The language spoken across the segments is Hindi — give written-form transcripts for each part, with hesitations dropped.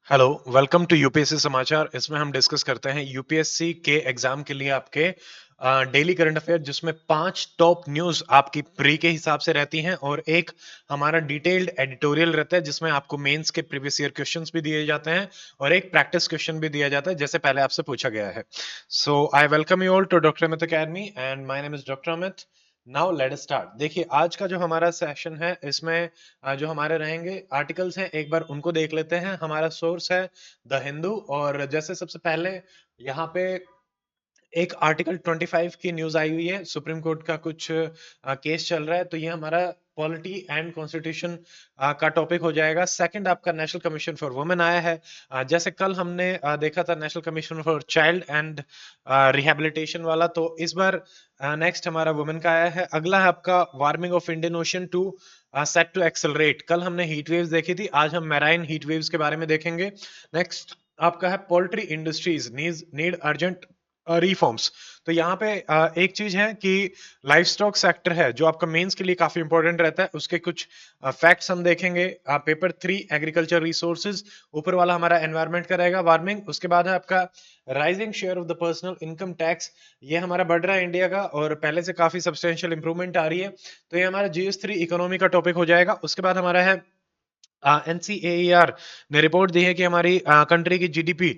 हेलो, वेलकम टू यूपीएससी समाचार। इसमें हम डिस्कस करते हैं यूपीएससी के एग्जाम के लिए आपके डेली करंट अफेयर, जिसमें 5 टॉप न्यूज़ आपकी प्री के हिसाब से रहती हैं और एक हमारा डिटेल्ड एडिटोरियल रहता है जिसमें आपको मेंस के प्रीवियस ईयर क्वेश्चंस भी दिए जाते हैं और एक प्रैक्टिस क्वेश्चन भी दिया जाता है जैसे पहले आपसे पूछा गया है। So I welcome you all to doctor Amit academy and my name is doctor Amit. Now let us start. देखिए, आज का जो हमारा सेशन है इसमें जो हमारे रहेंगे आर्टिकल्स हैं, एक बार उनको देख लेते हैं। हमारा सोर्स है द हिंदू। और जैसे सबसे पहले यहाँ पे एक आर्टिकल 25 की न्यूज आई हुई है। सुप्रीम कोर्ट का कुछ केस चल रहा है, तो ये हमारा पॉलिटी एंड कॉन्स्टिट्यूशन का टॉपिक हो जाएगा। सेकंड आपका नेशनल कमीशन फॉर वुमेन आया है। जैसे कल हमने देखा था national commission for child and rehabilitation वाला, तो इस बार नेक्स्ट हमारा वुमेन का आया है। अगला है आपका warming of Indian ocean to set to accelerate. कल हमने हीट वेव्स देखी थी, आज हम मैराइन हीट वेव्स के बारे में देखेंगे। नेक्स्ट आपका है poultry industries need urgent reforms. तो यहाँ पे एक चीज है कि लाइफ स्टॉक सेक्टर है जो आपका मेंस के लिए काफी इंपॉर्टेंट रहता है, उसके कुछ फैक्ट्स हम देखेंगे। पेपर 3 एग्रीकल्चर रिसोर्सेज, ऊपर वाला हमारा एनवायरनमेंट का रहेगा, वार्मिंग। उसके बाद है आपका rising share of the personal income tax, ये हमारा बढ़ रहा है इंडिया का और पहले से काफी सब्सटेंशियल इंप्रूवमेंट आ रही है, तो ये हमारा GS3 इकोनॉमी का टॉपिक हो जाएगा। उसके बाद हमारा है एनसीएआर ने रिपोर्ट दी है कि हमारी कंट्री की जीडीपी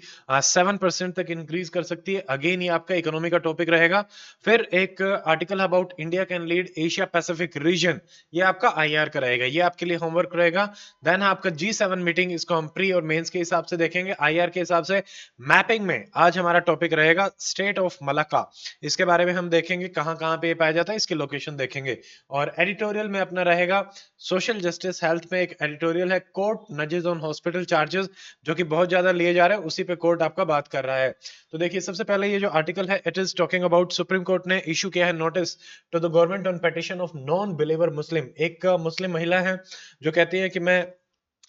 7% तक इंक्रीज कर सकती है। अगेन ये आपका इकोनॉमी का टॉपिक रहेगा। फिर एक article about India can lead Asia Pacific region, ये आपका आईआर का रहेगा, ये आपके लिए होमवर्क रहेगा। देन आपका G7 मीटिंग, इसको हम प्री और मेंस के हिसाब से देखेंगे। आईआर के हिसाब से मैपिंग में आज हमारा टॉपिक रहेगा स्टेट ऑफ मलाक्का, इसके बारे में हम देखेंगे कहाँ कहाँ पे ये पाया जाता है, इसकी लोकेशन देखेंगे। और एडिटोरियल में अपना रहेगा सोशल जस्टिस हेल्थ में एक एडिटोरियल है court nudges on hospital charges, जो कि बहुत ज्यादा लिए जा रहे हैं, उसी पे कोर्ट आपका बात कर रहा है। तो देखिए, सबसे पहले ये जो आर्टिकल है it is talking about supreme court ने इशू किया है notice to the government on petition of non believer Muslim. एक मुस्लिम महिला है जो कहती है कि मैं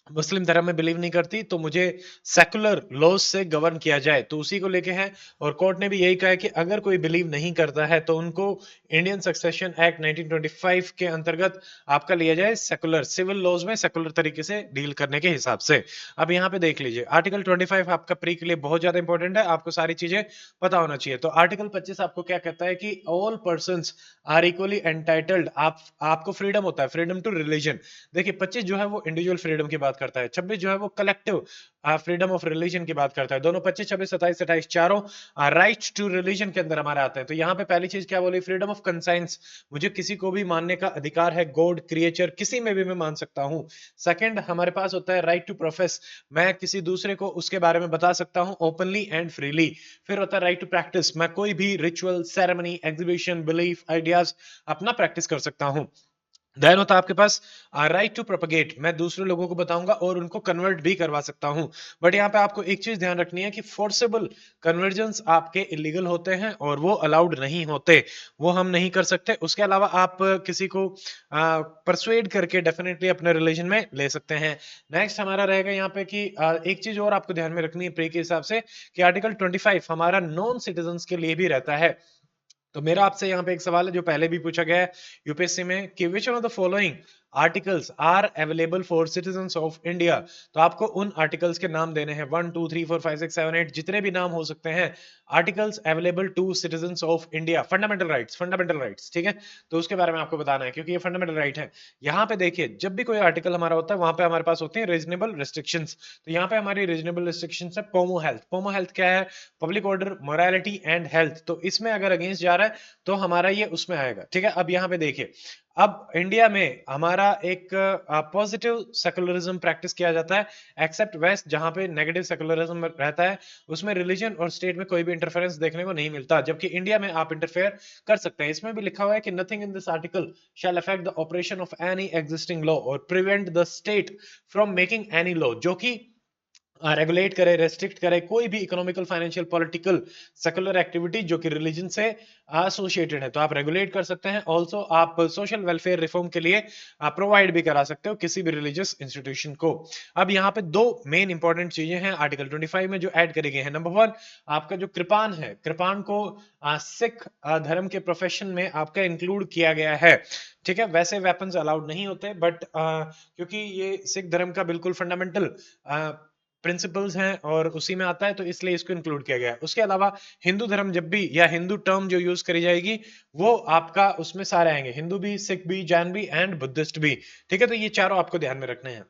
मुस्लिम धर्म में बिलीव नहीं करती, तो मुझे सेकुलर लॉज से गवर्न किया जाए, तो उसी को लेके है। और कोर्ट ने भी यही कहा है कि अगर कोई बिलीव नहीं करता है तो उनको इंडियन सक्सेशन एक्ट 1925 के अंतर्गत आपका लिया जाए सेकुलर सिविल लॉज में, सेकुलर तरीके से डील करने के हिसाब से। अब यहाँ पे देख लीजिए, आर्टिकल 25 आपका प्री के लिए बहुत ज्यादा इंपॉर्टेंट है, आपको सारी चीजें पता होना चाहिए। तो आर्टिकल 25 आपको क्या कहता है कि all person are equally entitled, आपको फ्रीडम होता है, फ्रीडम टू रिलीजन। देखिए, 25 जो है वो इंडिविजुअल फ्रीडम की बात करता है, 26 जो है वो कलेक्टिव फ्रीडम ऑफ रिलीजन की बात करता है। दोनों 25, 26, 27, 28 चारों राइट टू रिलीजन के अंदर हमारे आते हैं। तो यहाँ पे पहली चीज क्या बोली, फ्रीडम ऑफ कंसाइंस, मुझे किसी को भी मानने का अधिकार है, गॉड क्रिएचर किसी में भी मैं मान सकता हूँ। सेकंड हमारे पास होता है राइट टू प्रोफेस, मैं किसी दूसरे को उसके बारे में बता सकता हूँ ओपनली एंड फ्रीली। फिर होता है राइट टू प्रैक्टिस, मैं कोई भी ritual, ceremony, exhibition, belief, ideas अपना प्रैक्टिस कर सकता हूँ। देन होता है आपके पास राइट टू प्रोपगेट, मैं दूसरे लोगों को बताऊंगा और उनको कन्वर्ट भी करवा सकता हूं। बट यहाँ पे आपको एक चीज ध्यान रखनी है कि फोर्सेबल कन्वर्जन्स आपके इलीगल होते हैं और वो अलाउड नहीं होते, वो हम नहीं कर सकते। उसके अलावा आप किसी को परसुएड करके डेफिनेटली अपने रिलीजन में ले सकते हैं। नेक्स्ट हमारा रहेगा यहाँ पे कि एक चीज और आपको ध्यान में रखनी है प्री के हिसाब से कि आर्टिकल 25 हमारा नॉन सिटीजन के लिए भी रहता है। तो मेरा आपसे यहाँ पे एक सवाल है जो पहले भी पूछा गया है यूपीएससी में कि which one of the following articles are available for citizens of India. तो आपको उन आर्टिकल्स के नाम देने हैं, 1 2 3 4 5 6 7 8 जितने भी नाम हो सकते हैं, articles available to citizens of India, fundamental rights, fundamental rights, ठीक है। तो उसके बारे में आपको बताना है क्योंकि ये फंडामेंटल राइट है। यहाँ पे देखिए, जब भी कोई आर्टिकल हमारा होता है वहां पे हमारे पास होते हैं रीजनेबल रिस्ट्रिक्शंस। तो यहाँ पे हमारी रीजनेबल रिस्ट्रिक्शंस है पोमो हेल्थ। पोमो हेल्थ क्या है, public order, morality and health. तो इसमें अगर अगेंस्ट जा रहा है तो हमारा ये उसमें आएगा, ठीक है। अब यहाँ पे देखिए, अब इंडिया में हमारा एक पॉजिटिव सेकुलरिज्म प्रैक्टिस किया जाता है, एक्सेप्ट वेस्ट जहां पे नेगेटिव सेकुलरिज्म रहता है, उसमें रिलीजन और स्टेट में कोई भी इंटरफेरेंस देखने को नहीं मिलता, जबकि इंडिया में आप इंटरफेयर कर सकते हैं। इसमें भी लिखा हुआ है कि nothing in this article shall affect the operation of any existing law और prevent the state from making any law, जो कि रेगुलेट करे, रेस्ट्रिक्ट करे कोई भी economical, financial, political, secular activity जो कि रिलीजन से एसोसिएटेड है, तो आप रेगुलेट कर सकते हैं। ऑल्सो आप सोशल वेलफेयर रिफॉर्म के लिए प्रोवाइड भी करा सकते हो किसी भी रिलीजियस इंस्टीट्यूशन को। अब यहाँ पे दो मेन इंपॉर्टेंट चीजें हैं आर्टिकल 25 में जो ऐड करी गई है। नंबर 1, आपका जो कृपान है, कृपान को सिख धर्म के प्रोफेशन में आपका इंक्लूड किया गया है, ठीक है। वैसे वेपन्स अलाउड नहीं होते, बट क्योंकि ये सिख धर्म का बिल्कुल फंडामेंटल प्रिंसिपल्स हैं और उसी में आता है, तो इसलिए इसको इंक्लूड किया गया है। उसके अलावा हिंदू धर्म जब भी या हिंदू टर्म जो यूज करी जाएगी वो आपका उसमें सारे आएंगे, हिंदू भी, सिख भी, जैन भी एंड बुद्धिस्ट भी। ठीक है, तो ये चारों आपको ध्यान में रखने हैं।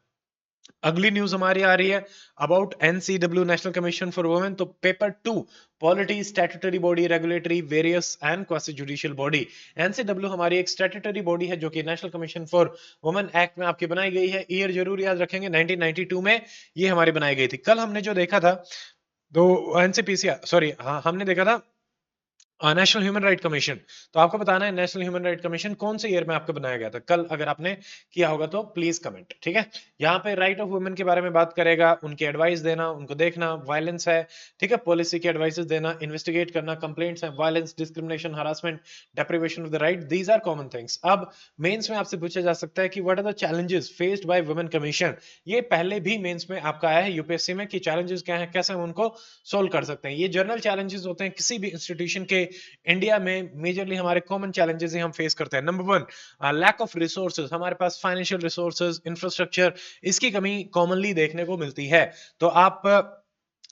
अगली न्यूज हमारी आ रही है about NCW, national commission for women. तो paper 2, polity, statutory body, regulatory, various and quasi judicial body. NCW हमारी एक स्टैट्यूटरी बॉडी है जो कि national commission for women act में आपकी बनाई गई है। ईयर जरूर याद रखेंगे, 1992 में ये हमारी बनाई गई थी। कल हमने जो देखा था, तो एनसीपीसी, सॉरी, हाँ, हमने देखा था नेशनल ह्यूमन राइट कमीशन। तो आपको बताना है नेशनल ह्यूमन राइट कमीशन कौन से ईयर में आपको बनाया गया था। कल अगर आपने किया होगा तो प्लीज कमेंट। ठीक है, यहाँ पे राइट ऑफ वुमेन के बारे में बात करेगा, उनकी एडवाइस देना, उनको देखना, वायलेंस है, ठीक है, पॉलिसी की एडवाइसेस देना, इन्वेस्टिगेट करना, कंप्लेंट्स है, violence, discrimination, harassment, deprivation of the right, these are common things. अब मेंस में आपसे पूछा जा सकता है कि what are the challenges faced by women commission. ये पहले भी मेंस में आपका आया है यूपीएससी में कि चैलेंजेस क्या है, कैसे हम उनको सोल्व कर सकते हैं। ये जनरल चैलेंजेस होते हैं किसी भी इंस्टीट्यूशन के। इंडिया में मेजरली हमारे कॉमन चैलेंजेस ही हम फेस करते हैं। Number 1, lack of resources. हमारे पास फाइनेंशियल रिसोर्सेज, इंफ्रास्ट्रक्चर, इसकी कमी कॉमनली देखने को मिलती है। तो आप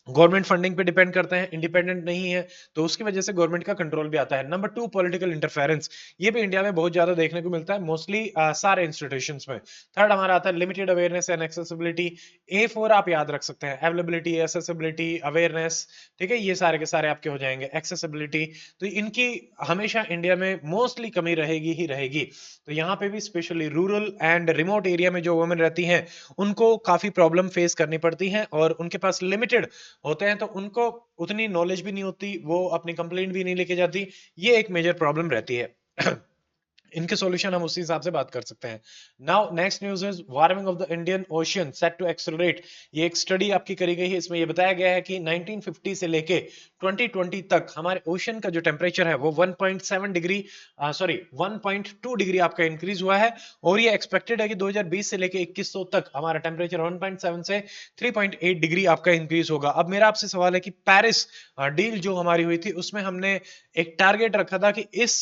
गवर्नमेंट फंडिंग पे डिपेंड करते हैं, इंडिपेंडेंट नहीं है, तो उसकी वजह से गवर्नमेंट का कंट्रोल भी आता है। Number 2, political interference. ये भी इंडिया में बहुत ज्यादा देखने को मिलता है, मोस्टली सारे इंस्टीट्यूशंस में। थर्ड हमारा आता है limited awareness and accessibility. A4 आप याद रख सकते हैं, अवेलेबिलिटी, एक्सेसिबिलिटी, अवेयरनेस। ठीक है, ये सारे के सारे आपके हो जाएंगे। एक्सेसिबिलिटी, तो इनकी हमेशा इंडिया में मोस्टली कमी रहेगी ही रहेगी। तो यहाँ पे भी specially rural and remote area में जो वुमेन रहती हैं उनको काफी प्रॉब्लम फेस करनी पड़ती हैं, और उनके पास लिमिटेड होते हैं, तो उनको उतनी नॉलेज भी नहीं होती, वो अपनी कंप्लेंट भी नहीं लेके जाती। ये एक मेजर प्रॉब्लम रहती है। इनके सॉल्यूशन हम उसी हिसाब से बात कर सकते हैं। Now next news is warming of the Indian ocean set to accelerate. ये एक स्टडी आपकी करी गई है, इसमें ये बताया गया है कि 1950 से लेके 2020 तक हमारे ओशन का जो टेम्परेचर है वो 1.7 डिग्री, सॉरी 1.2 डिग्री आपका इंक्रीज हुआ है। और ये एक्सपेक्टेड है कि 2020 से लेके 2100 तक हमारा टेम्परेचर 1.7 से 3.8 डिग्री आपका इंक्रीज होगा। अब मेरा आपसे सवाल है कि पेरिस डील जो हमारी हुई थी उसमें हमने एक टारगेट रखा था कि इस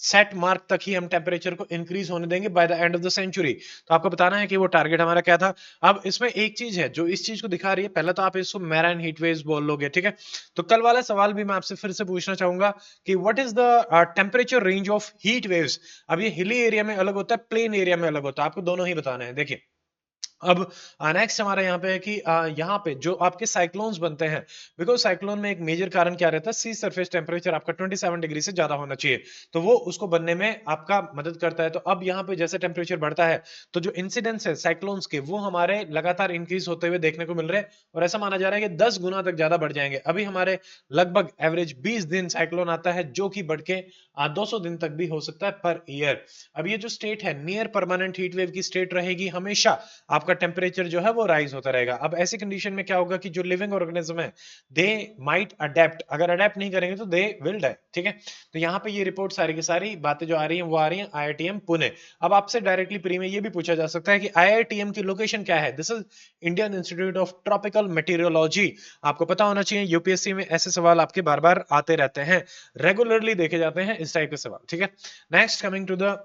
सेट मार्क तक ही हम टेम्परेचर को इंक्रीज होने देंगे by the end of the century. तो आपको बताना है कि वो टारगेट हमारा क्या था। अब इसमें एक चीज है जो इस चीज को दिखा रही है, पहले तो आप इसको मैराइन हीट वेव्स बोल लोगे, ठीक है। तो कल वाला सवाल भी मैं आपसे फिर से पूछना चाहूंगा कि what is the temperature range of heat waves. अब ये हिली एरिया में अलग होता है, प्लेन एरिया में अलग होता है, आपको दोनों ही बताना है। देखिए, अब नेक्स्ट हमारा यहाँ पे है कि यहाँ पे जो आपके साइक्लोन्स बनते हैं, बिकॉज साइक्लोन में एक मेजर कारण क्या रहता है, सी सरफेस टेम्परेचर आपका 27 डिग्री से ज्यादा होना चाहिए, तो वो उसको बनने में आपका मदद करता है। तो अब यहाँ पे जैसे टेम्परेचर बढ़ता है तो जो इंसिडेंस है साइक्लोन्स के वो हमारे लगातार इंक्रीज होते हुए देखने को मिल रहे हैं, और ऐसा माना जा रहा है कि 10 गुना तक ज्यादा बढ़ जाएंगे। अभी हमारे लगभग एवरेज 20 दिन साइक्लोन आता है, जो कि बढ़ के 200 दिन तक भी हो सकता है पर ईयर। अब ये जो स्टेट है नियर परमानेंट हीट वेव की स्टेट रहेगी, हमेशा आपका टेम्परेचर जो है वो राइज होता रहेगा। अब ऐसी कंडीशन में क्या होगा कि जो लिविंग ऑर्गेनिज्म है दे माइट अडेप्ट, अगर अडेप्ट नहीं करेंगे तो दे विल डाई। ठीक है, तो यहाँ पे ये रिपोर्ट सारी की सारी बातें जो आ रही हैं वो आ रही हैं आईआईटीएम पुणे। अब आपसे डायरेक्टली प्री में ये भी पूछा जा सकता है कि आईआईटीएम की लोकेशन क्या है। This is Indian institute of tropical meteorology. आपको पता होना चाहिए, यूपीएससी में ऐसे सवाल आपके बार बार आते रहते हैं, रेगुलरली देखे जाते हैं इस टाइप के सवाल। ठीक है, next coming to the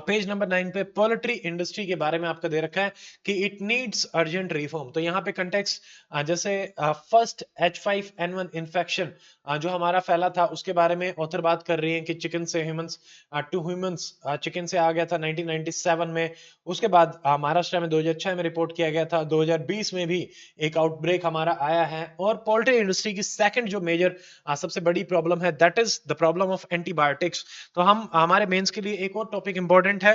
page number 9 पे पोल्ट्री इंडस्ट्री के बारे में आपका दे रखा है कि इट नीड्स अर्जेंट रिफॉर्म। तो यहाँ पे कंटेक्स्ट जैसे फर्स्ट H5N1 इन्फेक्शन जो हमारा फैला था उसके बारे में ऑथर बात कर रही है कि चिकन से ह्यूमंस टू ह्यूमंस, चिकन से आ गया था 1997 में। उसके बाद महाराष्ट्र में 2006 में रिपोर्ट किया गया था, 2020 में भी एक आउटब्रेक हमारा आया है। और पोल्ट्री इंडस्ट्री की सेकंड जो मेजर सबसे बड़ी प्रॉब्लम है that is the problem of antibiotics. तो हम हमारे मेंस के लिए एक और टॉपिक इंपॉर्टेंट है,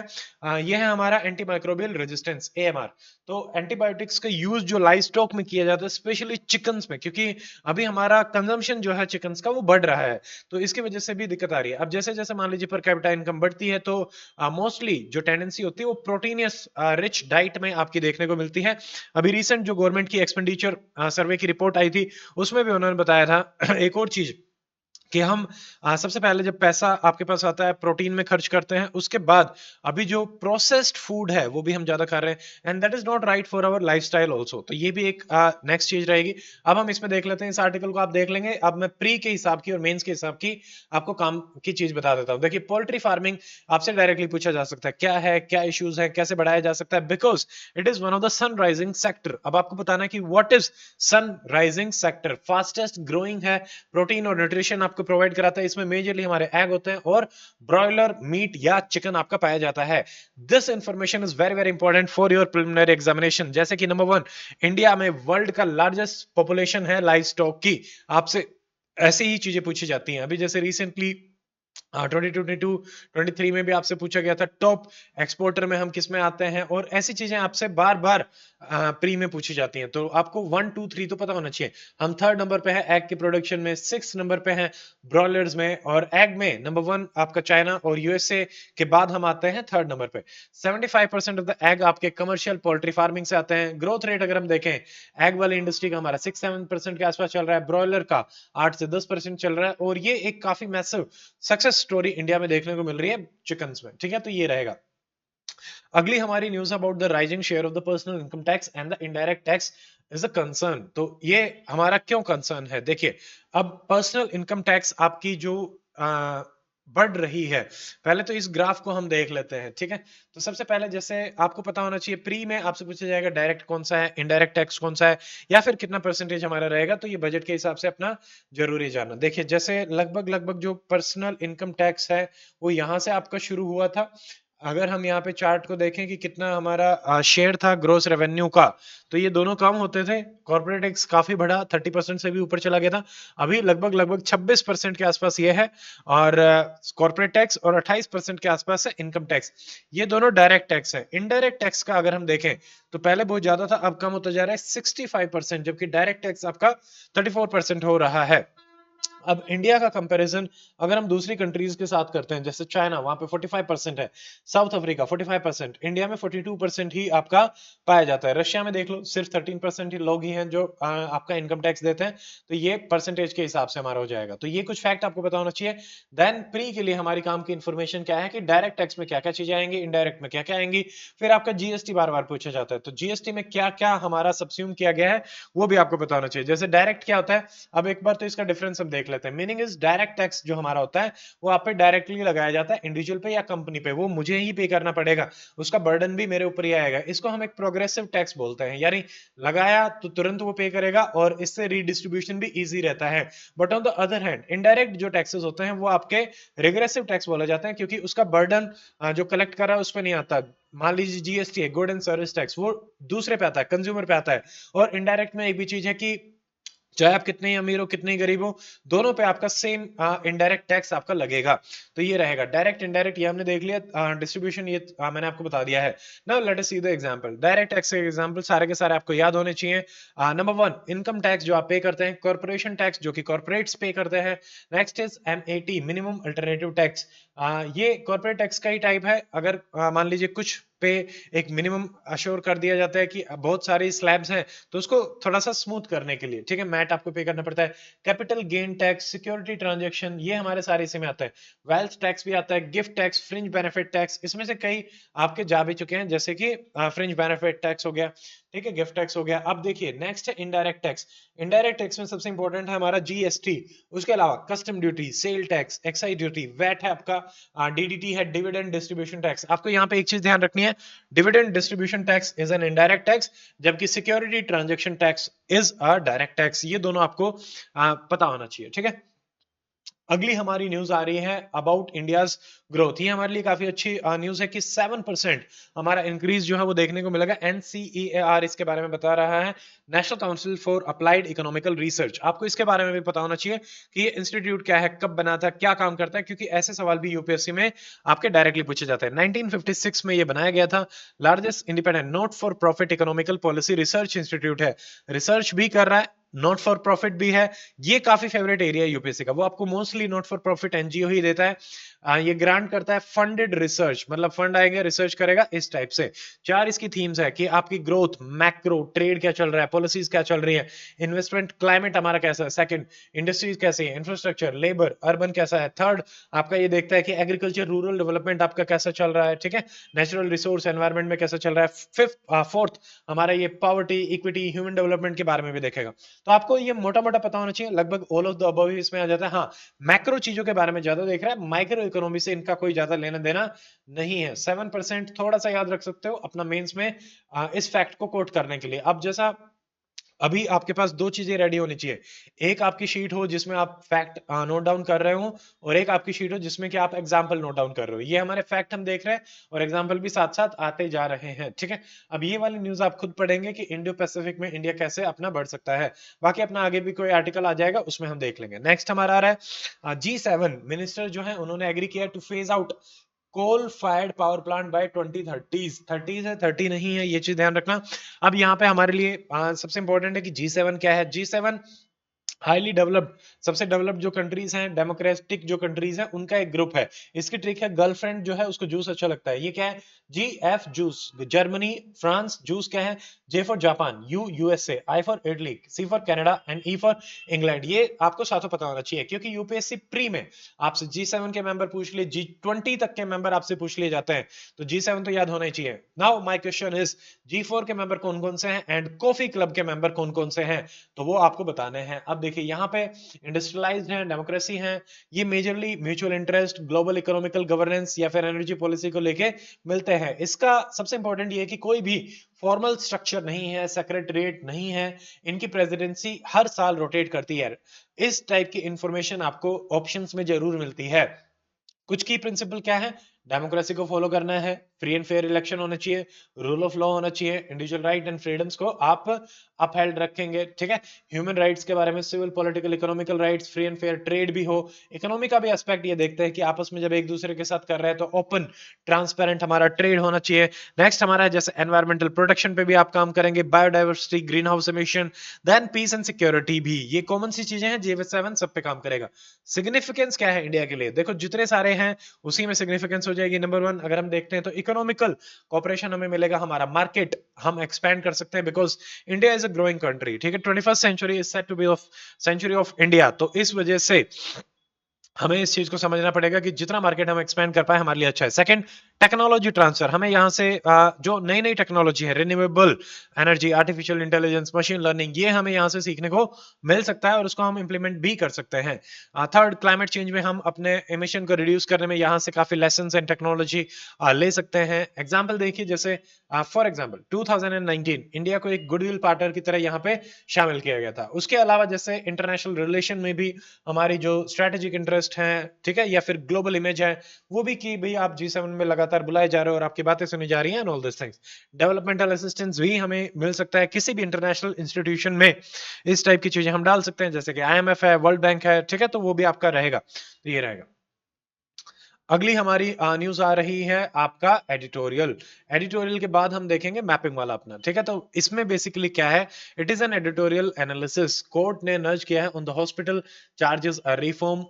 यह है हमारा एंटीमाइक्रोबियल रेजिस्टेंस, AMR। तो एंटीबायोटिक्स का यूज जो लाइव स्टॉक में किया जाता है स्पेशली चिकन्स में, क्योंकि अभी हमारा कंजम्पशन जो है चिकन्स का वो बढ़ रहा है, तो इसकी वजह से भी दिक्कत आ रही है। अब जैसे जैसे मान लीजिए पर कैपिटा इनकम बढ़ती है तो मोस्टली जो टेंडेंसी होती है वो प्रोटीनियस रिच डाइट में आपकी देखने को मिलती है। अभी रिसेंट जो गवर्नमेंट की एक्सपेंडिचर सर्वे की रिपोर्ट आई थी उसमें भी उन्होंने बताया था एक और चीज कि हम सबसे पहले जब पैसा आपके पास आता है प्रोटीन में खर्च करते हैं, उसके बाद अभी जो प्रोसेस्ड फूड है वो भी हम ज्यादा खा रहे हैं, and that is not right for our lifestyle also. तो ये भी एक नेक्स्ट चीज रहेगी। अब हम इसमें देख लेते हैं, इस आर्टिकल को आप देख लेंगे। अब मैं प्री के हिसाब की और मेंस के हिसाब की आपको काम की चीज बता देता हूं। देखिए, पोल्ट्री फार्मिंग आपसे डायरेक्टली पूछा जा सकता है, क्या है, क्या इश्यूज है, कैसे बढ़ाया जा सकता है, because it is one of the sun rising sector. अब आपको बताना है कि what is sun rising sector, fastest growing है, प्रोटीन और न्यूट्रिशन आपको प्रोवाइड कराता है। इसमें मेजरली हमारे एग होते हैं और ब्रॉयलर मीट या चिकन आपका पाया जाता है। This information is very very important for your preliminary examination. जैसे कि नंबर 1, इंडिया में वर्ल्ड का लार्जेस्ट पॉपुलेशन है लाइव स्टॉक की, आपसे ऐसी ही चीजें पूछी जाती हैं। अभी जैसे रिसेंटली 2022 23 में भी आपसे पूछा गया था टॉप एक्सपोर्टर में हम किस में आते हैं, और ऐसी चीजें आपसे बार बार प्री में पूछी जाती हैं। तो आपको 1 2 3 तो पता होना चाहिए। हम 3rd नंबर पे है एग के प्रोडक्शन में, 6 नंबर पे है ब्रॉयलर्स में, और एग में नंबर 1 आपका चाइना और यूएसए के बाद हम आते हैं 3rd नंबर पे। 75% ऑफ द एग आपके कमर्शियल पोल्ट्री फार्मिंग से आते हैं। ग्रोथ रेट अगर हम देखें, एग वाली इंडस्ट्री का हमारा 6-7% के आसपास चल रहा है, ब्रॉयलर का 8 से 10% चल रहा है, और ये एक काफी मैसिव सक्सेस स्टोरी इंडिया में देखने को मिल रही है चिकन्स में। ठीक है, तो ये रहेगा। अगली हमारी news about the rising share of the personal income tax and the indirect tax is a concern. तो ये हमारा क्यों कंसर्न है, देखिए। अब पर्सनल इनकम टैक्स आपकी जो बढ़ रही है, पहले तो इस ग्राफ को हम देख लेते हैं। ठीक है, तो सबसे पहले जैसे आपको पता होना चाहिए, प्री में आपसे पूछा जाएगा डायरेक्ट कौन सा है, इनडायरेक्ट टैक्स कौन सा है, या फिर कितना परसेंटेज हमारा रहेगा। तो ये बजट के हिसाब से अपना जरूरी जानना। देखिए, जैसे लगभग लगभग जो पर्सनल इनकम टैक्स है वो यहां से आपका शुरू हुआ था। अगर हम यहाँ पे चार्ट को देखें कि कितना हमारा शेयर था ग्रोस रेवेन्यू का, तो ये दोनों कम होते थे। कॉर्पोरेट टैक्स काफी बढ़ा, 30% से भी ऊपर चला गया था। अभी लगभग लगभग 26% के आसपास ये है, और कॉर्पोरेट टैक्स, और 28% के आसपास है इनकम टैक्स। ये दोनों डायरेक्ट टैक्स है। इनडायरेक्ट टैक्स का अगर हम देखें तो पहले बहुत ज्यादा था, अब कम होता जा रहा है 65%, जबकि डायरेक्ट टैक्स आपका 34% हो रहा है। अब इंडिया का कंपैरिजन अगर हम दूसरी कंट्रीज के साथ करते हैं, जैसे चाइना, वहां पे 45% है, साउथ अफ्रीका 45%, इंडिया में 42% ही आपका पाया जाता है। रशिया में देख लो, सिर्फ 13% ही लोग ही हैं जो आपका इनकम टैक्स देते हैं। तो ये परसेंटेज के हिसाब से हमारा हो जाएगा। तो ये कुछ फैक्ट आपको पता होना चाहिए। देन प्री के लिए हमारी काम की इंफॉर्मेशन क्या है कि डायरेक्ट टैक्स में क्या क्या चीजें आएंगी, इनडायरेक्ट में क्या क्या आएंगी। फिर आपका जीएसटी बार बार पूछा जाता है, तो जीएसटी में क्या क्या हमारा सबस्यूम किया गया है वो भी आपको पता होना चाहिए। जैसे डायरेक्ट क्या होता है, अब एक बार तो इसका डिफरेंस हम देख लेते हैं। मीनिंग इज डायरेक्ट टैक्स जो हमारा होता है वो आप पे डायरेक्टली लगाया जाता है, इंडिविजुअल पे या कंपनी पे, वो मुझे ही पे करना पड़ेगा, उसका बर्डन भी मेरे ऊपर ही आएगा। इसको हम एक प्रोग्रेसिव टैक्स बोलते हैं, यानी लगाया तो तुरंत वो पे करेगा और इससे रीडिस्ट्रीब्यूशन भी इजी रहता है। But on the other hand indirect जो टैक्सेस होते हैं वो आपके रिग्रेसिव टैक्स बोले जाते हैं, क्योंकि उसका बर्डन जो कलेक्ट कर रहा है उस पर नहीं आता। मान लीजिए जीएसटी है, गुड एंड सर्विस टैक्स, वो दूसरे पे आता है, कंज्यूमर पे आता है। और इनडायरेक्ट में एक भी चीज है कि चाहे आप कितने ही अमीर हो कितने ही गरीब हो, दोनों पे आपका सेम इनडायरेक्ट टैक्स आपका लगेगा। तो ये रहेगा डायरेक्ट इनडायरेक्ट, ये हमने देख लिया। डिस्ट्रीब्यूशन ये मैंने आपको बता दिया है। Now let us see the example. Direct tax के एग्जांपल सारे के सारे आपको याद होने चाहिए। नंबर 1, इनकम टैक्स जो आप पे करते हैं, कॉर्पोरेशन टैक्स जो कि कॉर्पोरेट्स पे करते हैं। Next is MAT, minimum alternative tax. ये कॉर्पोरेट टैक्स का ही टाइप है। अगर मान लीजिए कुछ पे एक मिनिमम अश्योर कर दिया जाता है कि बहुत सारी स्लैब्स हैं, तो उसको थोड़ा सा स्मूथ करने के लिए, ठीक है, मैट आपको पे करना पड़ता है। Capital gain tax, security transaction, ये हमारे सारे इसी में आता है। वेल्थ टैक्स भी आता है, gift tax, fringe benefit tax, इसमें से कई आपके जा भी चुके हैं, जैसे कि फ्रिंज बेनिफिट टैक्स हो गया, ठीक है, गिफ्ट टैक्स हो गया। अब देखिए नेक्स्ट है इनडायरेक्ट टैक्स। इनडायरेक्ट टैक्स में सबसे इंपॉर्टेंट है हमारा जीएसटी, उसके अलावा custom duty, sale tax, excise duty, VAT है आपका, डीडीटी है, डिविडेंड डिस्ट्रीब्यूशन टैक्स। आपको यहाँ पे एक चीज ध्यान रखनी है, dividend distribution tax is an indirect tax, जबकि security transaction tax is a direct tax. ये दोनों आपको पता होना चाहिए, ठीक है। अगली हमारी न्यूज आ रही है अबाउट इंडियाज ग्रोथ। ये हमारे लिए काफी अच्छी न्यूज है कि 7% हमारा इंक्रीज जो है वो देखने को मिलेगा। एनसीईआर इसके बारे में बता रहा है, national council for applied economical research. आपको इसके बारे में भी पता होना चाहिए कि ये इंस्टीट्यूट क्या है, कब बना था, क्या काम करता है, क्योंकि ऐसे सवाल भी यूपीएससी में आपके डायरेक्टली पूछे जाते हैं। 1956 में ये बनाया गया था। Largest independent not for profit economical policy research institute है। रिसर्च भी कर रहा है, नॉट फॉर प्रॉफिट भी है। ये काफी फेवरेट एरिया है यूपीएससी का, वो आपको mostly not for profit NGO ही देता है। ये ग्रांट करता है फंडेड रिसर्च, मतलब फंड आएगा रिसर्च करेगा इस टाइप से। 4 इसकी थीम्स है कि आपकी ग्रोथ, मैक्रो, ट्रेड क्या चल रहा है, पॉलिसीज क्या चल रही है, इन्वेस्टमेंट क्लाइमेट हमारा कैसा है, सेकंड इंडस्ट्रीज कैसी है, इंफ्रास्ट्रक्चर, लेबर, अर्बन कैसा है, थर्ड आपका ये देखता है कि एग्रीकल्चर रूरल डेवलपमेंट आपका कैसा चल रहा है, ठीक है, नेचुरल रिसोर्स एनवायरनमेंट में कैसा चल रहा है, फिफ्थ फोर्थ हमारा ये पॉवर्टी, इक्विटी, ह्यूमन डेवलपमेंट के बारे में भी देखेगा। तो आपको ये मोटा मोटा पता होना चाहिए, लगभग ऑल ऑफ द अबव ही इसमें आ जाता है। हाँ, मैक्रो चीजों के बारे में ज्यादा देख रहा है, माइक्रो इकोनॉमी से इनका कोई ज्यादा लेना देना नहीं है। 7% थोड़ा सा याद रख सकते हो अपना मेंस में इस फैक्ट को कोट करने के लिए। अब जैसा अभी आपके पास दो चीजें रेडी होनी चाहिए, एक आपकी शीट हो जिसमें आप फैक्ट नोट डाउन कर रहे हो, और एक आपकी शीट हो जिसमें कि आप एग्जांपल नोट डाउन कर रहे हो। ये हमारे फैक्ट हम देख रहे हैं और एग्जांपल भी साथ साथ आते जा रहे हैं, ठीक है। अब ये वाली न्यूज आप खुद पढ़ेंगे कि इंडो पैसिफिक में इंडिया कैसे अपना बढ़ सकता है। बाकी अपना आगे भी कोई आर्टिकल आ जाएगा उसमें हम देख लेंगे। नेक्स्ट हमारा आ रहा है G7 मिनिस्टर जो है उन्होंने एग्री किया to phase out coal fired power plant by 2030। 30 है, 30 नहीं है, ये चीज ध्यान रखना। अब यहाँ पे हमारे लिए सबसे इंपॉर्टेंट है कि G7 क्या है। G7 हाईली डेवलप्ड, सबसे डेवलप्ड जो कंट्रीज हैं, डेमोक्रेटिक जो कंट्रीज हैं, उनका एक ग्रुप है। इसकी ट्रिक है, गर्लफ्रेंड जो है उसको जूस अच्छा लगता है। ये क्या है, जी एफ जूस जर्मनी, फ्रांस, जूस क्या है, J for Japan, U USA, I for Italy, C for Canada and E for England. ये आपको साथों पता होना चाहिए क्योंकि यूपीएससी प्री में आपसे G7 के मेंबर पूछ लिए, G20 तक के मेंबर आपसे पूछ लिए जाते हैं, तो G7 तो याद होना ही चाहिए। Now my question is G4 के मेंबर कौन कौन से हैं एंड कॉफी क्लब के मेंबर कौन कौन से हैं, तो वो आपको बताने हैं। अब देखिए यहाँ पे इंडस्ट्रियलाइज्ड है, डेमोक्रेसी है, ये majorly mutual interest, global economical governance या फिर एनर्जी पॉलिसी को लेके मिलते हैं। इसका सबसे इंपॉर्टेंट ये है कि कोई भी फॉर्मल स्ट्रक्चर नहीं है, सेक्रेटरीट नहीं है, इनकी प्रेसिडेंसी हर साल रोटेट करती है। इस टाइप की इंफॉर्मेशन आपको ऑप्शंस में जरूर मिलती है। कुछ की प्रिंसिपल क्या है, डेमोक्रेसी को फॉलो करना है, फ्री एंड फेयर इलेक्शन होना चाहिए, रूल ऑफ लॉ होना चाहिए, इंडिविजुअल राइट एंड फ्रीडम्स को आप अपहेल्ड रखेंगे, ठीक है। ह्यूमन राइट्स के बारे में, civil, political, economical rights, free and fair trade भी हो। इकोनॉमी का भी एस्पेक्ट ये देखते हैं कि आपस में जब एक दूसरे के साथ कर रहे हैं तो ओपन ट्रांसपेरेंट हमारा ट्रेड होना चाहिए। नेक्स्ट हमारा है जैसे एनवायरमेंटल प्रोटेक्शन पे भी आप काम करेंगे, biodiversity, green house emission, then peace and security भी, ये कॉमन सी चीजें हैं, G7 सब पे काम करेगा। सिग्निफिकेंस क्या है इंडिया के लिए, देखो जितने सारे हैं उसी में सिग्निफिकेंस हो जाएगी। नंबर 1 अगर हम देखते हैं तो इकोनॉमिकल कॉपरेशन हमें मिलेगा, हमारा मार्केट हम एक्सपैंड कर सकते हैं because India is a growing country, ठीक है। 21st century is set to be of century of India, तो इस वजह से हमें इस चीज को समझना पड़ेगा कि जितना मार्केट हम एक्सपेंड कर पाए हमारे लिए अच्छा है। सेकंड, टेक्नोलॉजी ट्रांसफर, हमें यहाँ से जो नई नई टेक्नोलॉजी है, renewable energy, artificial intelligence, machine learning, ये हमें यहाँ से सीखने को मिल सकता है और उसको हम इंप्लीमेंट भी कर सकते हैं। थर्ड, क्लाइमेट चेंज में हम अपने एमिशन को रिड्यूस करने में यहाँ से काफी लेसन एंड टेक्नोलॉजी ले सकते हैं। एग्जाम्पल देखिए, जैसे फॉर एग्जाम्पल 2019 इंडिया को एक गुडविल पार्टनर की तरह यहाँ पे शामिल किया गया था। उसके अलावा जैसे इंटरनेशनल रिलेशन में भी हमारी जो स्ट्रेटेजिक इंटरेस्ट है, ठीक है, या फिर ग्लोबल इमेज है, वो भी कि भाई आप G7 में लगातार बुलाए जा रहे हो और आपकी बातें सुनी जा रही हैं, all this things. Developmental assistance भी हमें मिल सकता है किसी भी इंटरनेशनल इंस्टीट्यूशन में, इस टाइप की चीजें हम डाल सकते हैं, जैसे कि IMF है, वर्ल्ड बैंक है, ठीक है, तो वो भी आपका रहेगा। तो ये रहेगा। अगली हमारी न्यूज आ रही है आपका एडिटोरियल। एडिटोरियल के बाद हम देखेंगे मैपिंग वाला अपना, ठीक है। तो इसमें बेसिकली क्या है, it is N editorial analysis. Court ने नर्ज किया है on the hospital charges reform,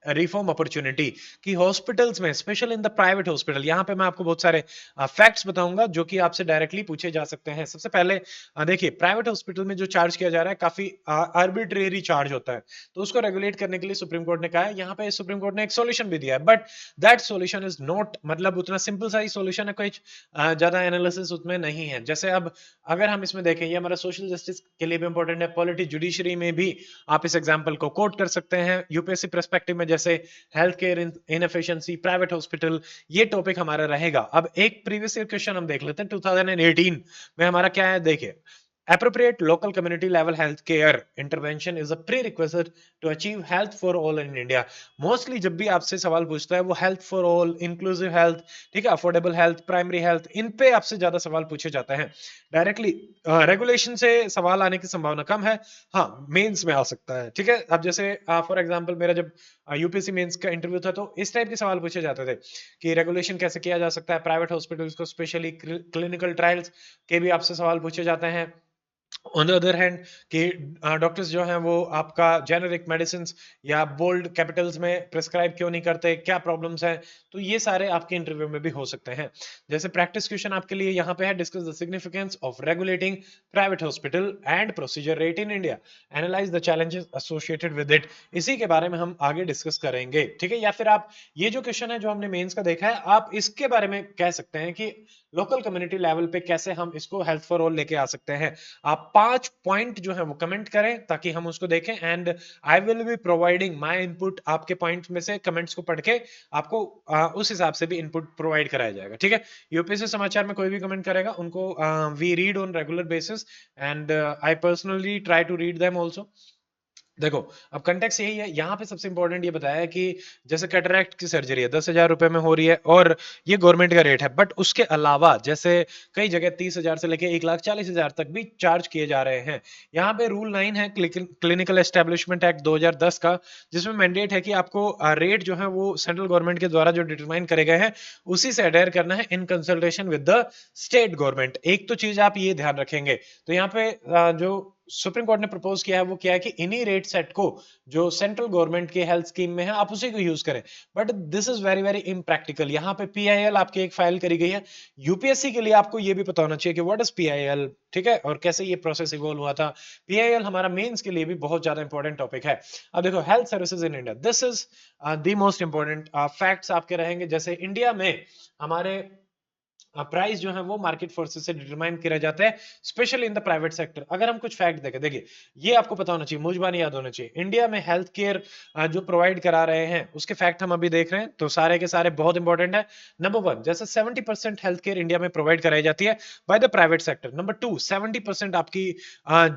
reform opportunity कि हॉस्पिटल्स में, special in the private hospital, यहाँ पे मैं आपको बहुत सारे फैक्ट्स बताऊंगा जो कि आपसे डायरेक्टली पूछे जा सकते हैं। सबसे पहले देखिए, प्राइवेट हॉस्पिटल में जो चार्ज किया जा रहा है काफी आर्बिट्रेरी चार्ज होता है, तो उसको रेगुलेट करने के लिए सुप्रीम कोर्ट ने कहा है, यहाँ पे सुप्रीम कोर्ट ने एक सॉल्यूशन भी दिया है, but that solution is not, मतलब उतना सिंपल सा ही सॉल्यूशन है, कोई ज्यादा एनालिसिस उसमें नहीं है। जैसे अब अगर हम इसमें देखें, ये हमारा सोशल जस्टिस के लिए भी इंपॉर्टेंट है, पॉलिटी, जुडिशरी में भी आप इस एग्जाम्पल को कोट कर सकते हैं। यूपीएससी परस्पेक्टिव में जैसे health care inefficiency, private hospital, ये टॉपिक हमारा रहेगा। अब एक प्रीवियस ईयर क्वेश्चन हम देख लेते हैं 2018 में हमारा क्या है, देखिए, appropriate local community level health care intervention is a prerequisite to achieve health for all in India। Mostly जब भी आपसे सवाल पूछता है वो health for all, inclusive health, ठीक है, अफोर्डेबल हेल्थ, प्राइमरी हेल्थ, इन पे आपसे ज्यादा सवाल पूछे जाते हैं। डायरेक्टली रेगुलेशन से सवाल आने की संभावना कम है, हाँ मेंस में आ सकता है, ठीक है। अब जैसे फॉर एग्जांपल मेरा जब यूपीएससी मेंस का इंटरव्यू था तो इस टाइप के सवाल पूछे जाते थे कि रेगुलेशन कैसे किया जा सकता है, प्राइवेट हॉस्पिटल्स को, स्पेशली क्लिनिकल ट्रायल्स के भी आपसे सवाल पूछे जाते हैं। ऑन द अदर हैंड कि डॉक्टर्स जो हैं वो आपका जेनेरिक मेडिसिन या बोल्ड कैपिटल्स में प्रिस्क्राइब क्यों नहीं करते, क्या प्रॉब्लम्स हैं, तो ये सारे आपके इंटरव्यू में भी हो सकते हैं। जैसे प्रैक्टिस क्वेश्चन आपके लिए यहाँ पे है, discuss the significance of regulating private hospital and procedure rate in India, analyse the challenges associated with it. इसी के बारे में हम आगे डिस्कस करेंगे, ठीक है। या फिर आप ये जो क्वेश्चन है जो हमने मेंस का देखा है, आप इसके बारे में कह सकते हैं कि लोकल कम्युनिटी लेवल पे कैसे हम इसको हेल्थ फॉर ऑल लेके आ सकते हैं। आप 5 पॉइंट जो है वो कमेंट करें ताकि हम उसको देखें, and I will be providing my input. आपके पॉइंट्स में से कमेंट्स को पढ़ के आपको उस हिसाब से भी इनपुट प्रोवाइड कराया जाएगा, ठीक है। यूपीएससी समाचार में कोई भी कमेंट करेगा उनको we read on regular basis, and I personally try to read them also. देखो, अब कंटेक्स्ट यही है, यहाँ पे सबसे इंपॉर्टेंट ये बताया है कि जैसे कैटरैक्ट की सर्जरी है 10,000 रुपए में हो रही है और ये गवर्नमेंट का रेट है, बट उसके अलावा जैसे कई जगह 30,000 से लेके 1,40,000 तक भी चार्ज किए जा रहे हैं। यहाँ पे रूल 9 है क्लिनिकल एस्टेब्लिशमेंट एक्ट 2010 का, जिसमें मैंडेट है कि आपको रेट जो है वो सेंट्रल गवर्नमेंट के द्वारा जो डिटरमाइन करे गए हैं उसी से अडेयर करना है in consultation with the state government. एक तो चीज आप ये ध्यान रखेंगे, तो यहाँ पे जो सुप्रीम कोर्ट ने प्रपोज किया है वो क्या है कि इन्हीं रेट सेट को जो सेंट्रल गवर्नमेंट के हेल्थ स्कीम में है आप उसी को यूज करें, but this is very very impractical. यहाँ पे पीआईएल आपकी एक फाइल करी गई है, यूपीएससी के लिए आपको ये भी पता होना चाहिए कि व्हाट इज पीआईएल, ठीक है, और कैसे ये प्रोसेस इवॉल्व हुआ था। पीआईएल हमारा मेंस के लिए भी बहुत ज्यादा इंपॉर्टेंट टॉपिक है। अब देखो, health services in India, this is the most important facts आपके रहेंगे। जैसे इंडिया में हमारे प्राइस जो है वो मार्केट फोर्सेस से डिटरमाइन किया जाता है, specially in the private sector. अगर हम कुछ फैक्ट देखें, देखिए ये आपको पता होना चाहिए, मुझबानी याद होना चाहिए। इंडिया में हेल्थ केयर जो प्रोवाइड करा रहे हैं उसके फैक्ट हम अभी देख रहे हैं, तो सारे के सारे बहुत इंपॉर्टेंट है। नंबर 1, जैसे 70% हेल्थ केयर इंडिया में प्रोवाइड कराई जाती है by the private sector. Number 2, 70% आपकी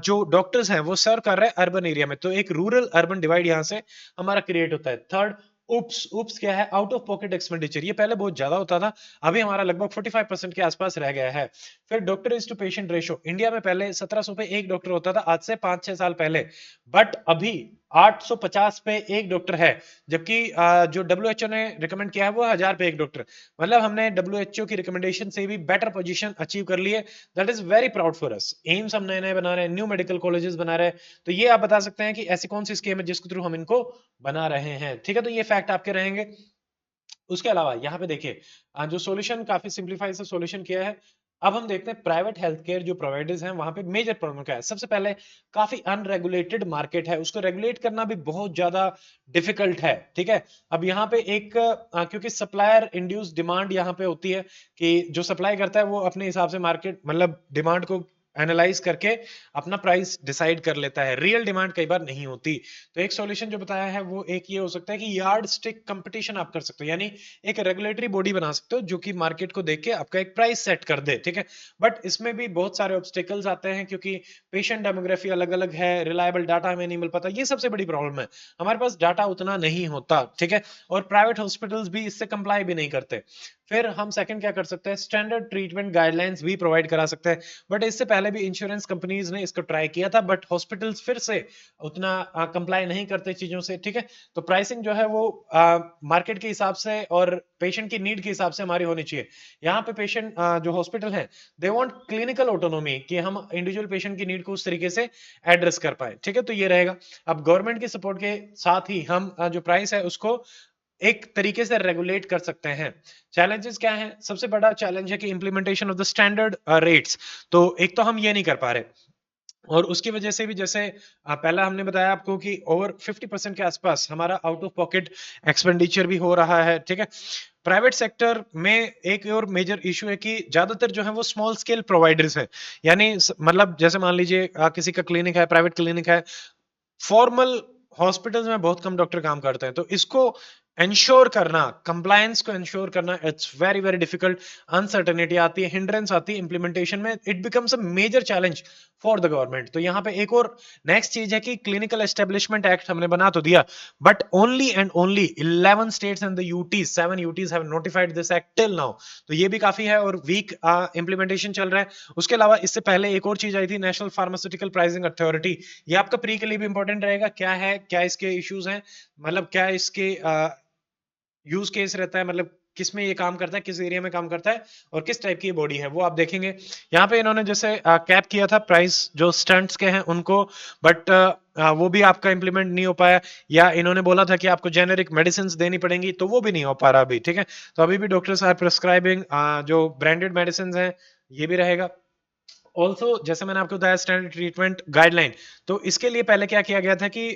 जो डॉक्टर्स हैं वो सर्व कर रहे हैं अर्बन एरिया में, तो एक रूरल अर्बन डिवाइड यहाँ से हमारा क्रिएट होता है। थर्ड, उप्स उप्स क्या है? Out of pocket expenditure. ये पहले बहुत ज्यादा होता था, अभी हमारा लगभग 45% के आसपास रह गया है। फिर doctor is to patient ratio, India में पहले 1700 पे एक डॉक्टर होता था, आज से 5-6 साल पहले, बट अभी 850 पे एक डॉक्टर है। जबकि जो डब्ल्यूएचओ ने रिकमेंड किया है वो 1000 पे एक डॉक्टर। मतलब हमने डब्ल्यूएचओ की रिकमेंडेशन से भी बेटर पोजीशन अचीव कर ली है। That is very proud for us. AIIMS हम नए नए बना रहे हैं, न्यू मेडिकल कॉलेजेस बना रहे हैं, तो ये आप बता सकते हैं कि ऐसी कौन सी स्कीम है जिसके थ्रू हम इनको बना रहे हैं, ठीक है। तो ये फैक्ट आपके रहेंगे। उसके अलावा यहाँ पे देखिए, जो सॉल्यूशन काफी सिंपलीफाई से सॉल्यूशन किया है। अब हम देखते हैं प्राइवेट हेल्थ केयर जो प्रोवाइडर्स हैं वहां पे मेजर प्रॉब्लम क्या है। सबसे पहले, काफी अनरेगुलेटेड मार्केट है, उसको रेगुलेट करना भी बहुत ज्यादा डिफिकल्ट है, ठीक है। अब यहाँ पे एक क्योंकि सप्लायर इंड्यूस डिमांड यहाँ पे होती है कि जो सप्लाई करता है वो अपने हिसाब से मार्केट मतलब डिमांड को एनालाइज करके अपना प्राइस डिसाइड कर लेता है, रियल डिमांड कई बार नहीं होती। तो एक सॉल्यूशन जो बताया है वो एक ये हो सकता है कि यार्ड स्टिक कंपटीशन आप कर सकते हो, यानी एक रेगुलेटरी बॉडी बना सकते हो जो कि मार्केट को देख के आपका एक प्राइस सेट कर दे, ठीक है। बट इसमें भी बहुत सारे ऑब्स्टिकल्स आते हैं क्योंकि पेशेंट डेमोग्राफी अलग अलग है, रिलायबल डाटा हमें नहीं मिल पाता, ये सबसे बड़ी प्रॉब्लम है। हमारे पास डाटा उतना नहीं होता, ठीक है, और प्राइवेट हॉस्पिटल्स भी इससे कंप्लाई भी नहीं करते। फिर हम सेकंड क्या कर सकते हैं, स्टैंडर्ड ट्रीटमेंट गाइडलाइंस भी प्रोवाइड करा सकते हैं। बट इससे पहले भी इंश्योरेंस कंपनीज ने इसको ट्राई किया था, बट हॉस्पिटल्स फिर से उतना कंप्लाई नहीं करते चीजों से, ठीक है। तो प्राइसिंग जो है वो मार्केट के हिसाब से और पेशेंट की नीड के हिसाब से हमारी होनी चाहिए। यहाँ पे पेशेंट जो हॉस्पिटल है, दे वांट क्लिनिकल ऑटोनोमी कि हम इंडिविजुअल पेशेंट की नीड को उस तरीके से एड्रेस कर पाए, ठीक है। तो ये रहेगा। अब गवर्नमेंट के सपोर्ट के साथ ही हम जो प्राइस है उसको एक तरीके से रेगुलेट कर सकते हैं। चैलेंजेस क्या हैं? सबसे बड़ा चैलेंज है कि implementation of the standard rates. तो एक तो हम ये नहीं कर पा रहे, और उसकी वजह से भी जैसे पहला हमने बताया आपको कि ओवर 50% के आसपास हमारा आउट ऑफ पॉकेट एक्सपेंडिचर भी हो रहा है, ठीक है। प्राइवेट सेक्टर में एक और मेजर इशू है कि ज्यादातर जो है वो स्मॉल स्केल प्रोवाइडर्स हैं, यानी मतलब जैसे मान लीजिए किसी का क्लिनिक है, प्राइवेट क्लिनिक है, फॉर्मल हॉस्पिटल्स में बहुत कम डॉक्टर काम करते हैं, तो इसको इंश्योर करना, कंप्लायंस को इंश्योर करना, it's very very difficult. Uncertainty आती है, हिंड्रेंस आती है इम्प्लीमेंटेशन में, it becomes a major challenge for the government. तो यहाँ पे एक और नेक्स्ट चीज है कि क्लिनिकल एस्टेब्लिशमेंट एक्ट हमने बना तो दिया, but only and only 11 states and the UTs 7 UTs have notified this act till now. तो ये भी काफी है और वीक इंप्लीमेंटेशन चल रहा है। उसके अलावा इससे पहले एक और चीज आई थी, नेशनल फार्मास्यूटिकल प्राइसिंग अथॉरिटी। ये आपका प्री के लिए भी इंपॉर्टेंट रहेगा, क्या है, क्या इसके इश्यूज हैं, मतलब क्या इसके यूज केस रहता है, मतलब किस में ये काम करता है, किस एरिया में काम करता है और किस टाइप की बॉडी है, वो आप देखेंगे। यहाँ पे इन्होंने जैसे कैप किया था प्राइस जो स्टंट्स के हैं उनको, बट वो भी आपका इंप्लीमेंट नहीं हो पाया, या इन्होंने बोला था कि आपको जेनेरिक मेडिसिन देनी पड़ेंगी, तो वो भी नहीं हो पा रहा अभी, ठीक है। तो अभी भी डॉक्टर्स आर प्रिस्क्राइबिंग जो ब्रांडेड मेडिसिन हैं, ये भी रहेगा। ऑल्सो जैसे मैंने आपको बताया स्टैंडर्ड ट्रीटमेंट गाइडलाइन, तो इसके लिए पहले क्या किया गया था कि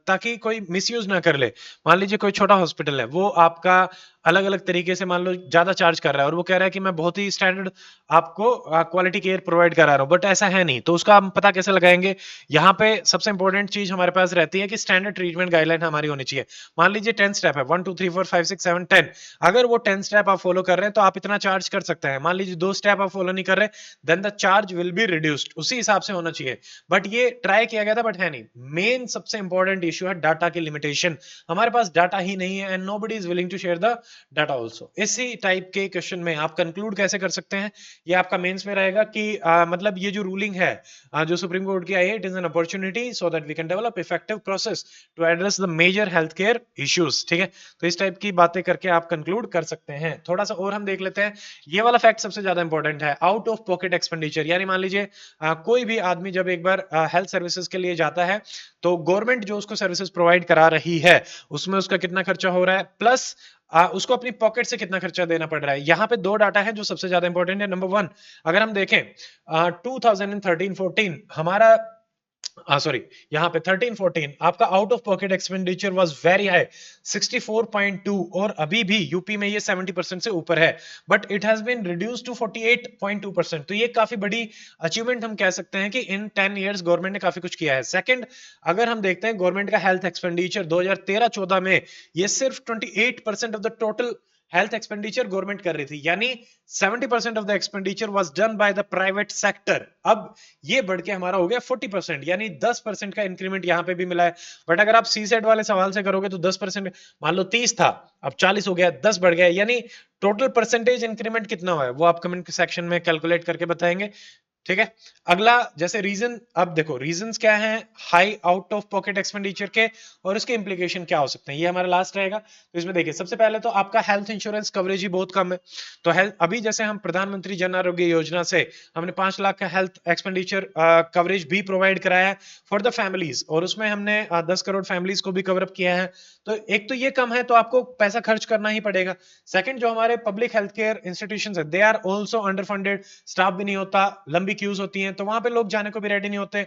ताकि कोई मिसयूज ना कर ले। मान लीजिए कोई छोटा हॉस्पिटल है, वो आपका अलग अलग तरीके से मान लो ज्यादा चार्ज कर रहा है और वो कह रहा है कि मैं बहुत ही स्टैंडर्ड आपको क्वालिटी केयर प्रोवाइड करा रहा हूँ, बट ऐसा है नहीं, तो उसका हम पता कैसे लगाएंगे। यहाँ पे सबसे इंपॉर्टेंट चीज हमारे पास रहती है कि स्टैंडर्ड ट्रीटमेंट गाइडलाइन हमारी होनी चाहिए। मान लीजिए 10 स्टेप है, 1 2 3 4 5 6 7 10, अगर वो 10 स्टेप आप फॉलो कर रहे हैं तो आप इतना चार्ज कर सकते हैं। मान लीजिए 2 स्टेप आप फॉलो नहीं कर रहे, then the charge will be reduced, उसी हिसाब से होना चाहिए। बट ये ट्राई किया गया था, बट है नहीं। मेन सबसे इंपॉर्टेंट इशू है डाटा की लिमिटेशन। हमारे पास डाटा ही नहीं है and nobody is willing to share the data also. इसी टाइप के क्वेश्चन में आप कंक्लूड कैसे कर सकते हैं, ये आपका मेंस में रहेगा कि मतलब ये जो रूलिंग है जो सुप्रीम कोर्ट की आई है, it is an opportunity so that we can develop effective process to address the major health care issues, ठीक है। तो इस टाइप की बातें करके आप कंक्लूड कर सकते हैं। थोड़ा सा और हम देख लेते हैं, ये वाला फैक्ट सबसे ज्यादा इंपॉर्टेंट है, आउट ऑफ पॉकेट एक्सपेंडिचर। यानी मान लीजिए कोई भी आदमी जब एक बार हेल्थ सर्विसेज के लिए जाता है, तो गवर्नमेंट जो उसको सर्विसेज प्रोवाइड करा रही है, उसमें उसका कितना खर्चा हो रहा है, प्लस उसको अपनी पॉकेट से कितना खर्चा देना पड़ रहा है। यहाँ पे दो डाटा है जो सबसे ज्यादा इंपॉर्टेंट है। नंबर वन, अगर हम देखें 2013-14 हमारा सॉरी, यहाँ पे 13-14 आपका out of pocket expenditure was very high, 64.2, और अभी भी यूपी में ये 70% से ऊपर है, but it has been reduced to 48.2%। तो ये काफी बड़ी अचीवमेंट हम कह सकते हैं कि इन 10 इयर्स गवर्नमेंट ने काफी कुछ किया है। सेकंड, अगर हम देखते हैं गवर्नमेंट का हेल्थ एक्सपेंडिचर 2013-14 में ये सिर्फ 28% of the total health expenditure government कर रही थी, यानी 70% of the expenditure was done by the private sector. अब ये बढ़ के हमारा हो गया 40%, यानी 10% का इंक्रीमेंट यहां पे भी मिला है। बट अगर आप सी सेट वाले सवाल से करोगे तो 10%, मान लो 30 था, अब 40 हो गया, 10 बढ़ गया, यानी टोटल परसेंटेज इंक्रीमेंट कितना हुआ है वो आप कमेंट सेक्शन में कैलकुलेट करके बताएंगे, ठीक है। अगला, जैसे रीजन, अब देखो रीजंस क्या हैं high out of pocket expenditure के, और उसके इंप्लीकेशन क्या हो सकते हैं, ये हमारा लास्ट रहेगा। तो इसमें देखिए, सबसे पहले तो आपका हेल्थ इंश्योरेंस कवरेज ही बहुत कम है। तो हेल्थ, अभी जैसे हम प्रधानमंत्री जन आरोग्य योजना से हमने 5 लाख का हेल्थ एक्सपेंडिचर कवरेज भी प्रोवाइड कराया है फॉर द फैमिलीज, और उसमें हमने 10 करोड़ फैमिलीज को भी कवर अप किया है। तो एक तो ये कम है, तो आपको पैसा खर्च करना ही पड़ेगा। सेकंड, जो हमारे पब्लिक हेल्थ केयर इंस्टीट्यूशन है, they are also under funded, staff भी नहीं होता, लंबी क्यूज होती हैं, तो वहां पे लोग जाने को भी रेडी नहीं होते।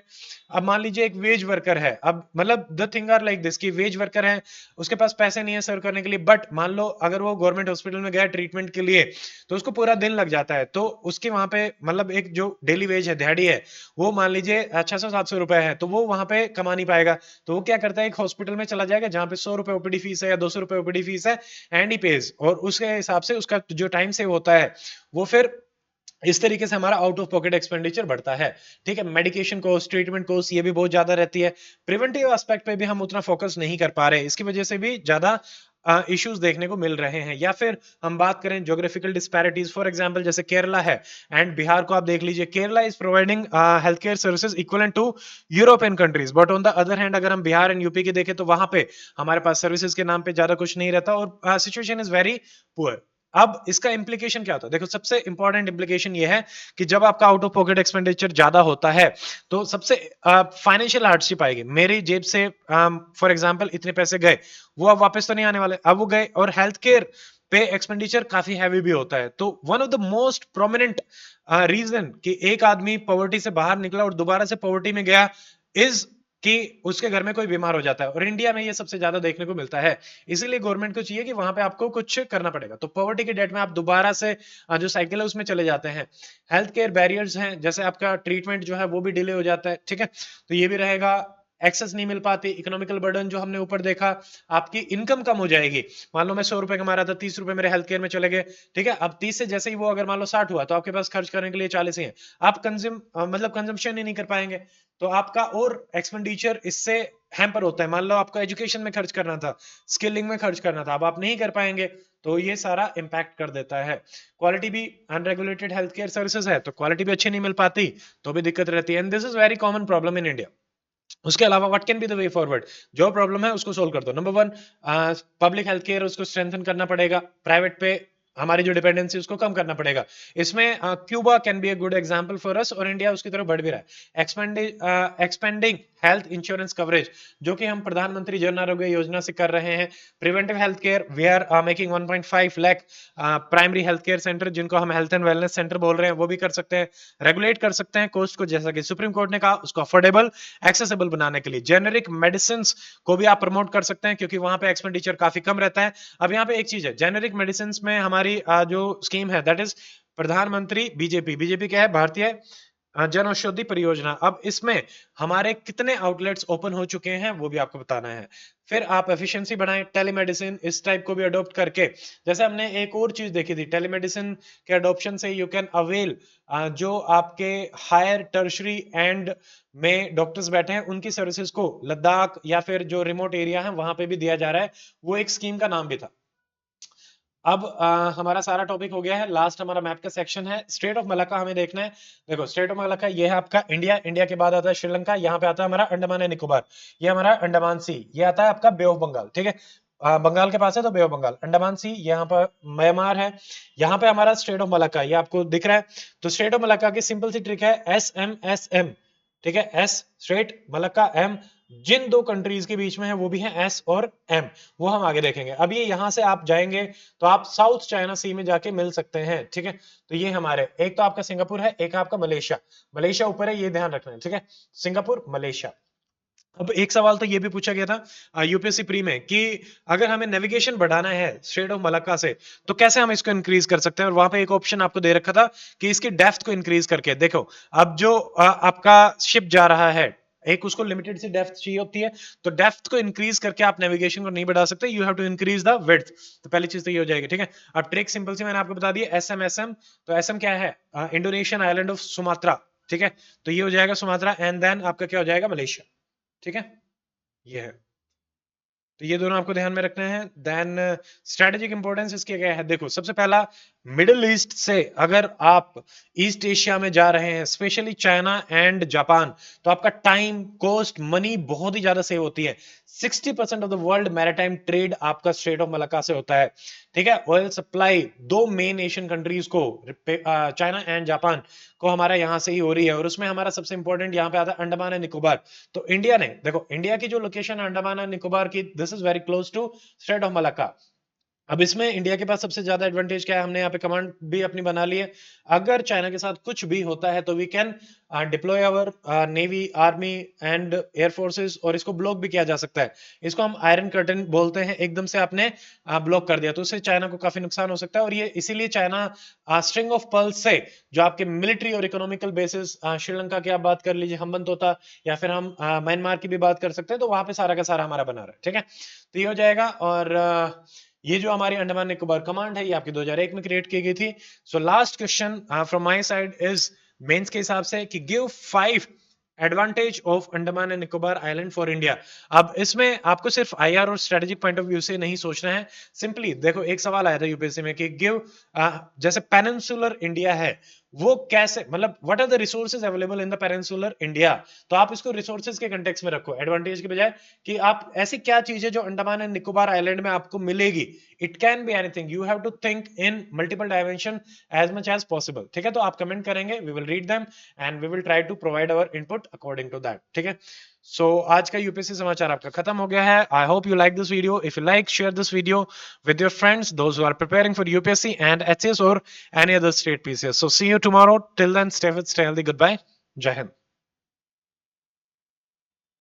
अब मान लीजिए एक वेज वर्कर है, अब मतलब the thing are like this कि वेज वर्कर है, उसके पास पैसे नहीं है सर्व करने के लिए, बट मान लो अगर वो गवर्नमेंट हॉस्पिटल में गया ट्रीटमेंट के लिए, तो उसको पूरा दिन लग जाता है, तो उसके वहां पे मतलब एक जो डेली वेज है, दिहाड़ी है, वो मान लीजिए 600-700 रुपए है, तो वो वहां पे कमा नहीं पाएगा। तो वो क्या करता है, एक हॉस्पिटल में चला जाएगा जहां पे 100 रुपए ओपीडी फीस है या 200 रुपए ओपीडी फीस है, एंड ही पेज, और उसके हिसाब से उसका जो टाइम सेव होता है, वो फिर इस तरीके से हमारा आउट ऑफ पॉकेट एक्सपेंडिचर बढ़ता है, ठीक है। मेडिकेशन कॉस्ट, ट्रीटमेंट कॉस्ट, ये भी बहुत ज्यादा रहती है। प्रिवेंटिव एस्पेक्ट पे भी हम उतना फोकस नहीं कर पा रहे, इसकी वजह से भी ज्यादा इश्यूज देखने को मिल रहे हैं। या फिर हम बात करें ज्योग्राफिकल डिस्पैरिटीज, फॉर एग्जांपल जैसे केरला है एंड बिहार को आप देख लीजिए, Kerala is providing health care services equivalent to European countries, but on the other hand अगर हम बिहार एंड यूपी की देखें तो वहां पे हमारे पास सर्विसेज के नाम पे ज्यादा कुछ नहीं रहता, और सिचुएशन इज वेरी पुअर। अब इसका इंप्लीकेशन क्या होता है, देखो सबसे इंपॉर्टेंट इंप्लीकेशन ये है कि जब आपका आउट ऑफ पॉकेट एक्सपेंडिचर ज्यादा होता है, तो सबसे फाइनेंशियल हार्डशिप आएगी। मेरी जेब से फॉर एग्जांपल इतने पैसे गए, वो अब वापस तो नहीं आने वाले, अब वो गए, और हेल्थ केयर पे एक्सपेंडिचर काफी हैवी भी होता है। तो one of the most prominent reason कि एक आदमी पॉवर्टी से बाहर निकला और दोबारा से पॉवर्टी में गया इज कि उसके घर में कोई बीमार हो जाता है, और इंडिया में ये सबसे ज्यादा देखने को मिलता है। इसीलिए गवर्नमेंट को चाहिए कि वहां पे आपको कुछ करना पड़ेगा, तो पॉवर्टी के डेट में आप दोबारा से जो साइकिल है उसमें चले जाते हैं। हेल्थ केयर बैरियर्स हैं, जैसे आपका ट्रीटमेंट जो है वो भी डिले हो जाता है, ठीक है। तो ये भी रहेगा, एक्सेस नहीं मिल पाती, इकोनॉमिकल बर्डन जो हमने ऊपर देखा, आपकी इनकम कम हो जाएगी। मान लो मैं 100 रुपए कमा रहा था, 30 रुपए मेरे हेल्थ केयर में चले गए, ठीक है। अब 30 से जैसे ही वो अगर मान लो 60 हुआ, तो आपके पास खर्च करने के लिए 40 ही है, आप कंज्यूम मतलब कंजम्पशन ही नहीं कर पाएंगे, तो आपका और एक्सपेंडिचर इससे हैम्पर होता है। मान लो आपको एजुकेशन में खर्च करना था, स्किलिंग में खर्च करना था, अब आप नहीं कर पाएंगे, तो ये सारा इंपैक्ट कर देता है। क्वालिटी भी, अनरेगुलेटेड हेल्थ केयर सर्विसेज है तो क्वालिटी भी अच्छी नहीं मिल पाती, तो भी दिक्कत रहती है, and this is very common problem in India. उसके अलावा what can be the way forward, जो प्रॉब्लम है उसको सोल्व कर दो। Number one, public health care उसको स्ट्रेंथन करना पड़ेगा, प्राइवेट पे हमारी जो डिपेंडेंसी उसको कम करना पड़ेगा। इसमें Cuba can be a good example for us, और इंडिया उसकी तरफ बढ़ भी रहा है। एक्सपेंडिंग हेल्थ इंश्योरेंस कवरेज, जो कि हम प्रधानमंत्री जन आरोग्य योजना से कर रहे हैं। Preventive health care, we are making 1.5 lakh primary health care centre, जिनको हम हेल्थ एंड वेलनेस सेंटर बोल रहे हैं, वो भी कर सकते हैं। रेगुलेट कर सकते हैं कॉस्ट को, जैसा कि सुप्रीम कोर्ट ने कहा, उसको अफोर्डेबल एक्सेसिबल बनाने के लिए। जेनेरिक मेडिसिन को भी आप प्रमोट कर सकते हैं, क्योंकि वहां पे एक्सपेंडिचर काफी कम रहता है। अब यहाँ पे एक चीज है, जेनेरिक मेडिसिन में हमारी जो स्कीम है दैट इज प्रधानमंत्री बीजेपी, बीजेपी क्या है, भारतीय जन औषधि परियोजना। अब इसमें हमारे कितने आउटलेट्स ओपन हो चुके हैं वो भी आपको बताना है। फिर आप एफिशिएंसी बढ़ाएं, टेलीमेडिसिन इस टाइप को भी अडॉप्ट करके। जैसे हमने एक और चीज देखी थी, टेलीमेडिसिन के अडॉप्शन से यू कैन अवेल जो आपके हायर टर्शरी एंड में डॉक्टर्स बैठे हैं उनकी सर्विसेज को लद्दाख या फिर जो रिमोट एरिया है वहां पे भी दिया जा रहा है। वो एक स्कीम का नाम भी था। अब हमारा सारा टॉपिक हो गया है, लास्ट हमारा मैप का सेक्शन है। स्टेट ऑफ मलाक्का हमें देखना है। देखो स्टेट ऑफ मलाक्का ये है आपका इंडिया, इंडिया के बाद आता है श्रीलंका, यहाँ पे आता है हमारा अंडमान एंड निकोबार, ये हमारा अंडमान सी, ये आता है आपका बे ऑफ बंगाल, ठीक है। बंगाल के पास है तो बे ऑफ बंगाल, अंडमान सी यहाँ पर म्यांमार है। यहाँ पे हमारा स्टेट ऑफ मलाक्का ये आपको दिख रहा है। तो स्टेट ऑफ मलाक्का की सिंपल सी ट्रिक है SMSM, ठीक है। एस स्ट्रेट, मलक्का एम, जिन दो कंट्रीज के बीच में है वो भी है एस और एम, वो हम आगे देखेंगे। अब ये यहां से आप जाएंगे तो आप साउथ चाइना सी में जाके मिल सकते हैं, ठीक है। तो ये हमारे एक तो आपका सिंगापुर है, एक आपका मलेशिया, मलेशिया ऊपर है, ये ध्यान रखना है, ठीक है। Singapore, Malaysia. अब एक सवाल तो ये भी पूछा गया था यूपीएससी प्री में कि अगर हमें नेविगेशन बढ़ाना है स्ट्रेट ऑफ मलक्का से तो कैसे हम इसको इंक्रीज कर सकते हैं, और वहां पे एक ऑप्शन आपको दे रखा था कि इसकी डेप्थ को इंक्रीज करके। देखो अब जो आपका शिप जा रहा है, एक उसको लिमिटेड सी डेप्थ चाहिए होती है, तो डेप्थ को इंक्रीज करके आप नेविगेशन को नहीं बढ़ा सकते, you have to increase the width. तो पहली चीज तो ये हो जाएगी, ठीक है। अब ट्रिक सिंपल सी मैंने आपको बता दी, एसएम। तो एसएम क्या है, इंडोनेशियन आइलैंड ऑफ सुमात्रा, ठीक है। तो ये हो जाएगा सुमात्रा, एंड देन आपका क्या हो जाएगा, मलेशिया, ठीक है। ये है, तो ये दोनों आपको ध्यान में रखना है। देन स्ट्रेटेजिक इंपॉर्टेंस इसके क्या है, देखो सबसे पहला, मिडिल ईस्ट से अगर आप ईस्ट एशिया में जा रहे हैं, स्पेशली चाइना एंड जापान, तो आपका टाइम, कॉस्ट, मनी बहुत ही ज्यादा सेव होती है। 60% of the world maritime trade आपका स्ट्रेट ऑफ मलक्का से होता है, ठीक है। ऑयल सप्लाई दो मेन एशियन कंट्रीज को, चाइना एंड जापान को, हमारा यहां से ही हो रही है, और उसमें हमारा सबसे इंपॉर्टेंट यहाँ पे आता है अंडमान एंड निकोबार। तो इंडिया ने, देखो इंडिया की जो लोकेशन है अंडमान एंड निकोबार की, this is very close to strait of Malacca. अब इसमें इंडिया के पास सबसे ज्यादा एडवांटेज क्या है, हमने यहाँ पे कमांड भी अपनी बना ली है। अगर चाइना के साथ कुछ भी होता है तो we can deploy our navy, army and air forces, और इसको ब्लॉक भी किया जा सकता है। इसको हम आयरन कर्टन बोलते हैं, एकदम से आपने ब्लॉक कर दिया तो उससे चाइना को काफी नुकसान हो सकता है। और ये इसीलिए चाइना स्ट्रिंग ऑफ पर्ल्स से जो आपके मिलिट्री और इकोनॉमिकल बेसिस, श्रीलंका की आप बात कर लीजिए, हम्बनतोता, या फिर हम म्यांमार की भी बात कर सकते हैं, तो वहां पे सारा का सारा हमारा बना रहा है, ठीक है। तो ये हो जाएगा। और ये जो हमारी अंडमान निकोबार कमांड है ये आपकी 2001 में क्रिएट की गई थी। So last question from my side is mains के हिसाब से कि give 5 advantage of Andaman and Nicobar island for India. अब इसमें आपको सिर्फ आईआर और स्ट्रेटेजिक पॉइंट ऑफ व्यू से नहीं सोचना है। सिंपली देखो एक सवाल आया था यूपीएससी में कि गिव, जैसे पेनिनसुलर इंडिया है, वो कैसे, मतलब what are the resources available in the peninsular India, तो आप इसको रिसोर्सेज के कंटेक्स्ट में रखो एडवांटेज के बजाय, कि आप ऐसी क्या चीज है जो अंडमान एंड निकोबार आइलैंड में आपको मिलेगी। It can be anything, you have to think in multiple dimension as much as possible, ठीक है। तो आप कमेंट करेंगे, we will read them and we will try to provide our input according to that, ठीक है। सो आज का यूपीएससी समाचार आपका खत्म हो गया है। I hope you like this video. If you like, share this video with your friends, those who are preparing for UPSC and HCS or any other state PCS. So see you tomorrow. Till then, stay fit, stay healthy. Goodbye. Jai Hind.